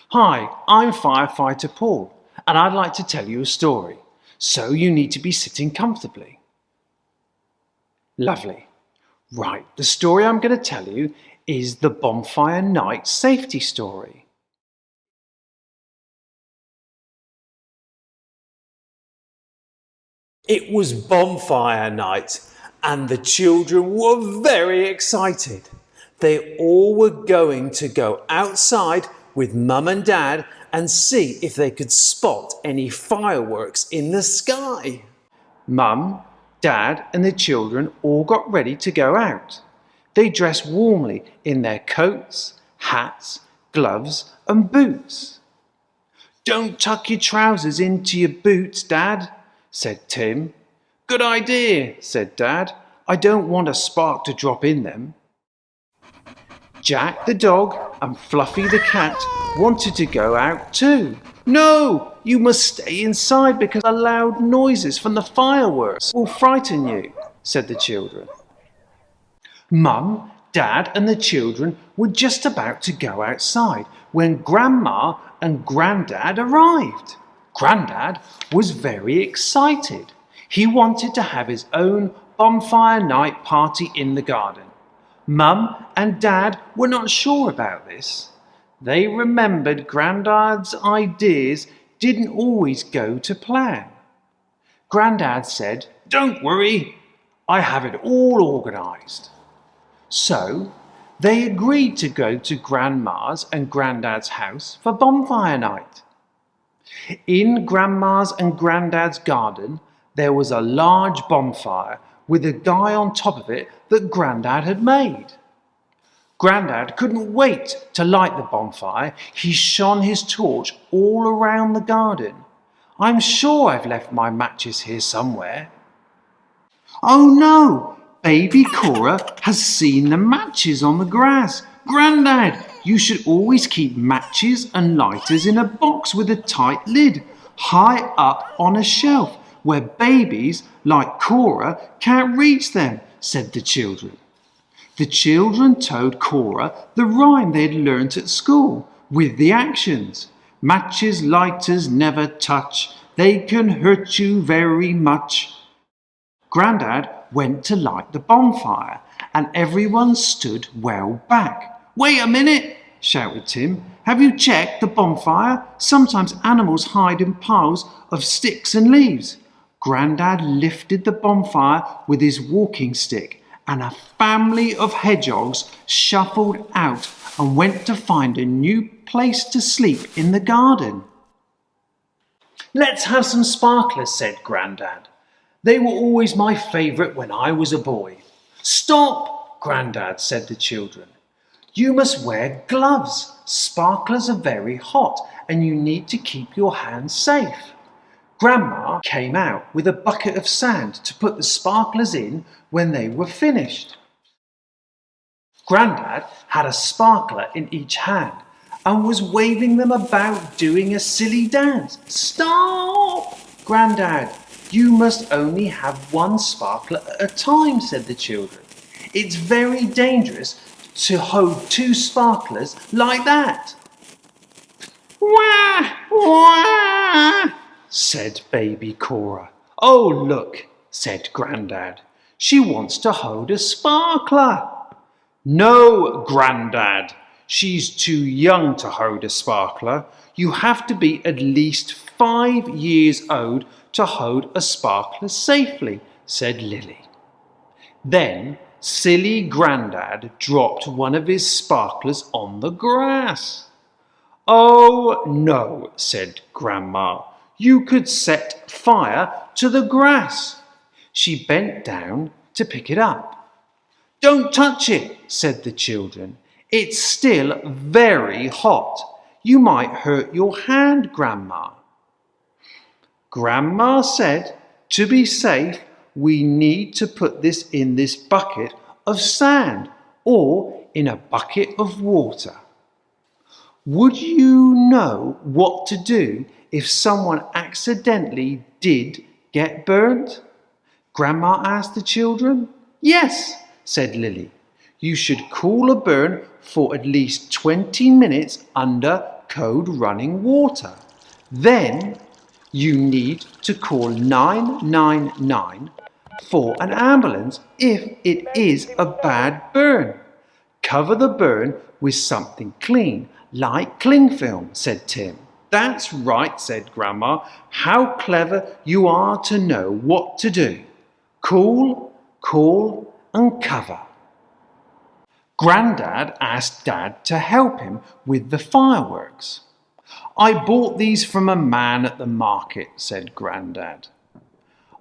Hi, I'm Firefighter Paul, and I'd like to tell you a story, so you need to be sitting comfortably. Lovely. Right, the story I'm going to tell you is the Bonfire Night safety story. It was Bonfire Night, and the children were very excited. They all were going to go outside with Mum and Dad and see if they could spot any fireworks in the sky. Mum, Dad and the children all got ready to go out. They dressed warmly in their coats, hats, gloves and boots. "Don't tuck your trousers into your boots, Dad," said Tim. "Good idea," said Dad. "I don't want a spark to drop in them." Jack the dog and Fluffy the cat wanted to go out too. "No, you must stay inside because the loud noises from the fireworks will frighten you," said the children. Mum, Dad and the children were just about to go outside when Grandma and Grandad arrived. Grandad was very excited. He wanted to have his own bonfire night party in the garden. Mum and Dad were not sure about this. They remembered Grandad's ideas didn't always go to plan. Grandad said, "Don't worry, I have it all organised." So they agreed to go to Grandma's and Grandad's house for bonfire night. In Grandma's and Grandad's garden, there was a large bonfire with a guy on top of it that Grandad had made. Grandad couldn't wait to light the bonfire. He shone his torch all around the garden. "I'm sure I've left my matches here somewhere." "Oh no! Baby Cora has seen the matches on the grass. Grandad, you should always keep matches and lighters in a box with a tight lid, high up on a shelf, where babies like Cora can't reach them," said the children. The children told Cora the rhyme they'd learnt at school with the actions. "Matches, lighters never touch, they can hurt you very much." Grandad went to light the bonfire and everyone stood well back. "Wait a minute," shouted Tim. "Have you checked the bonfire? Sometimes animals hide in piles of sticks and leaves." Grandad lifted the bonfire with his walking stick and a family of hedgehogs shuffled out and went to find a new place to sleep in the garden. "Let's have some sparklers," said Grandad. "They were always my favourite when I was a boy." "Stop," Grandad said to the children. "You must wear gloves. Sparklers are very hot and you need to keep your hands safe." Grandma came out with a bucket of sand to put the sparklers in when they were finished. Grandad had a sparkler in each hand and was waving them about doing a silly dance. "Stop, Grandad, you must only have one sparkler at a time," said the children. "It's very dangerous to hold two sparklers like that." "Wah, wah," said baby Cora. "Oh, look," said Grandad. "She wants to hold a sparkler." "No, Grandad, she's too young to hold a sparkler. You have to be at least 5 years old to hold a sparkler safely," said Lily. Then silly Grandad dropped one of his sparklers on the grass. "Oh no," said Grandma. "You could set fire to the grass." She bent down to pick it up. "Don't touch it," said the children. "It's still very hot. You might hurt your hand, Grandma." Grandma said, "To be safe, we need to put this in this bucket of sand or in a bucket of water." Would you know what to do if someone accidentally did get burnt? Grandma asked the children. "Yes," said Lily. "You should cool a burn for at least 20 minutes under code running water. Then you need to call 999 for an ambulance if it is a bad burn. Cover the burn with something clean, like cling film, said Tim. That's right, said Grandma. How clever you are to know what to do. Cool, call and cover. Grandad asked Dad to help him with the fireworks. I bought these from a man at the market, said Grandad.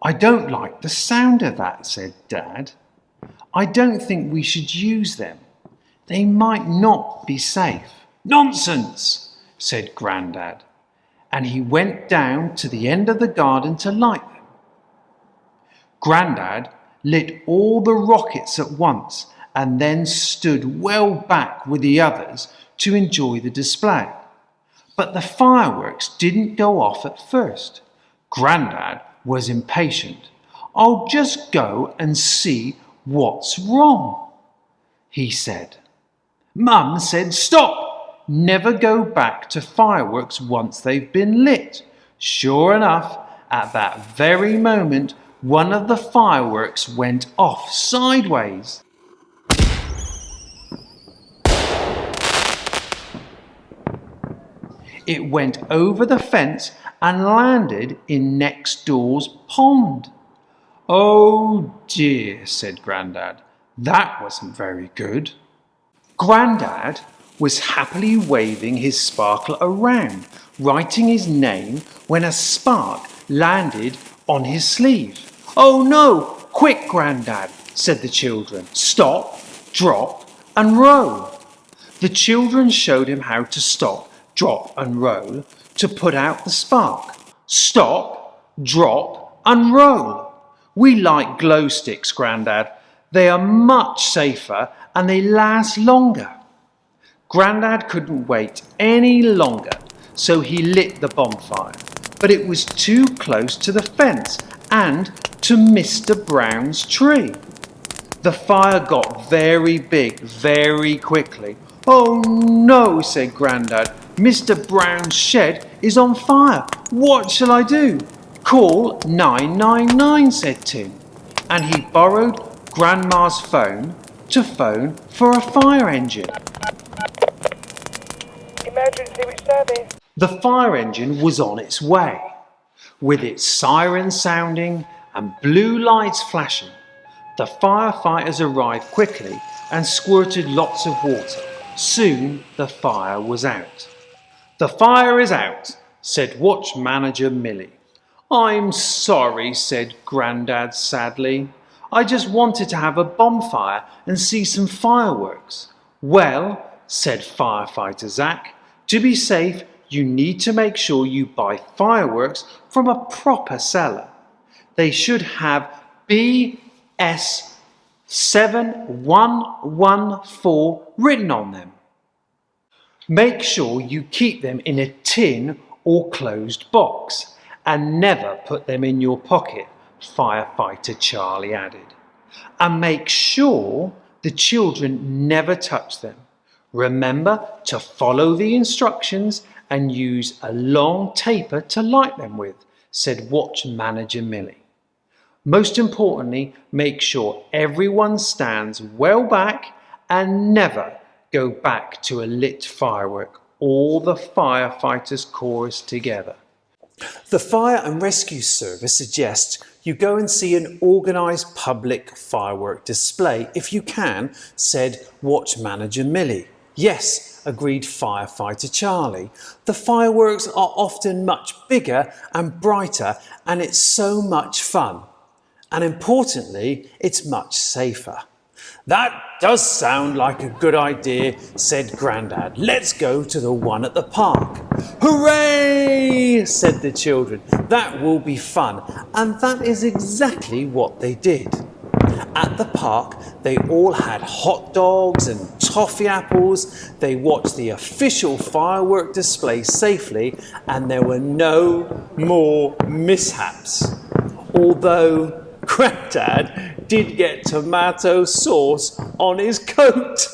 I don't like the sound of that, said Dad. I don't think we should use them. They might not be safe. Nonsense, said Grandad, and he went down to the end of the garden to light them. Grandad lit all the rockets at once and then stood well back with the others to enjoy the display. But the fireworks didn't go off at first. Grandad was impatient. I'll just go and see what's wrong, he said. Mum said, stop! Never go back to fireworks once they've been lit. Sure enough, at that very moment, one of the fireworks went off sideways. It went over the fence and landed in next door's pond. Oh dear, said Grandad. That wasn't very good. Grandad was happily waving his sparkler around, writing his name when a spark landed on his sleeve. Oh no! Quick, Grandad, said the children. Stop, drop and roll. The children showed him how to stop, drop and roll to put out the spark. Stop, drop and roll. We like glow sticks, Grandad. They are much safer and they last longer. Grandad couldn't wait any longer, so he lit the bonfire. But it was too close to the fence and to Mr. Brown's tree. The fire got very big very quickly. Oh no, said Grandad. Mr. Brown's shed is on fire. What shall I do? Call 999, said Tim. And he borrowed Grandma's phone to phone for a fire engine. Emergency, which service? The fire engine was on its way, with its siren sounding and blue lights flashing. The firefighters arrived quickly and squirted lots of water. Soon the fire was out. The fire is out, said Watch Manager Millie. I'm sorry, said Grandad sadly. I just wanted to have a bonfire and see some fireworks. Well, said Firefighter Zach, to be safe, you need to make sure you buy fireworks from a proper seller. They should have BS 7114 written on them. Make sure you keep them in a tin or closed box and never put them in your pocket, Firefighter Charlie added. And make sure the children never touch them. Remember to follow the instructions and use a long taper to light them with, said Watch Manager Millie. Most importantly, make sure everyone stands well back and never go back to a lit firework. All the firefighters chorus together. The Fire and Rescue Service suggests you go and see an organised public firework display if you can, said Watch Manager Millie. Yes, agreed Firefighter Charlie. The fireworks are often much bigger and brighter and it's so much fun. And importantly, it's much safer. That does sound like a good idea, said Grandad. Let's go to the one at the park. Hooray, said the children. That will be fun. And that is exactly what they did. At the park, they all had hot dogs and toffee apples. They watched the official firework display safely and there were no more mishaps. Although Grandad did get tomato sauce on his coat.